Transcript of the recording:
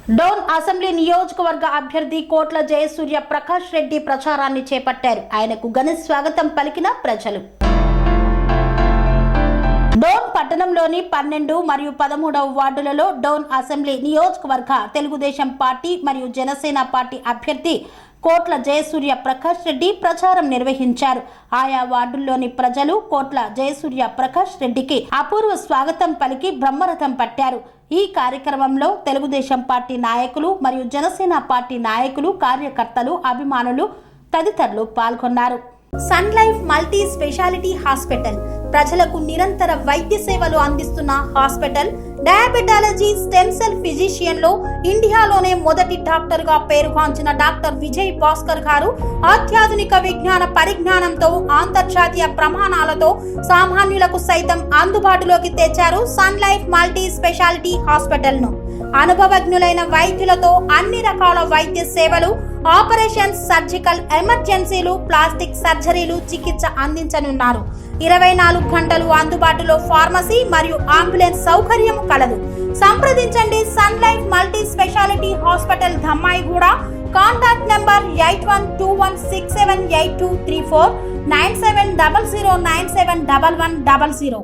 Dhone assembly నియోజకవర్గ అభ్యర్థి కోట్ల జయసూర్య ప్రకాష్ రెడ్డి ప్రచారాన్ని చేపట్టారు. ఆయనకు ఘన స్వాగతం పలికిన ప్రజలు. డోన్ పట్టణంలోని 12 మరియు 13వ వార్డులలో డోన్ అసెంబ్లీ నియోజకవర్గ తెలుగుదేశం పార్టీ మరియు జనసేన పార్టీ అభ్యర్థి కోట్ల జయసూర్య ప్రకాష్ రెడ్డి ప్రచారం నిర్వహించారు. ఆయా వార్డుల్లోని ప్రజలు కోట్ల జయసూర్య ప్రకాష్ రెడ్డికి అపూర్వ స్వాగతం పలికి బ్రహ్మరథం పట్టారు. ఈ కార్యక్రమంలో తెలుగుదేశం పార్టీ నాయకులు మరియు జనసేన పార్టీ నాయకులు, కార్యకర్తలు, అభిమానులు తదితరులు పాల్గొన్నారు. Sun life multi speciality hospital ప్రజలకు నిరంతర వైద్య సేవలు అందిస్తున్న hospital. Diabetology, stem cell physician లో ఇండియాలోనే మొదటి డాక్టర్ గా పేరుగాంచిన డాక్టర్ విజయ్ భాస్కర్ గారు అత్యాధునిక విజ్ఞాన పరిజ్ఞానంతో అంతర్జాతీయ ప్రమాణాలతో సామాన్యులకు సైతం అందుబాటులోకి తెచ్చారు sun life multi speciality hospital ను. అనుభవజ్ఞులైన వైద్యులతో అన్ని రకాల వైద్య సేవలు, ఆపరేషన్స్, సర్జికల్ ఎమర్జెన్సీలు, ప్లాస్టిక్ సర్జరీలు, చికిత్స అందించనున్నారు. 24 గంటలు అందుబాటులో ఫార్మసీ మరియు అంబులెన్స్ సౌకర్యం కలదు. సంప్రదించండి sun life multi speciality hospital, Dhammaiguda. Contact number 8121678234 9700971100.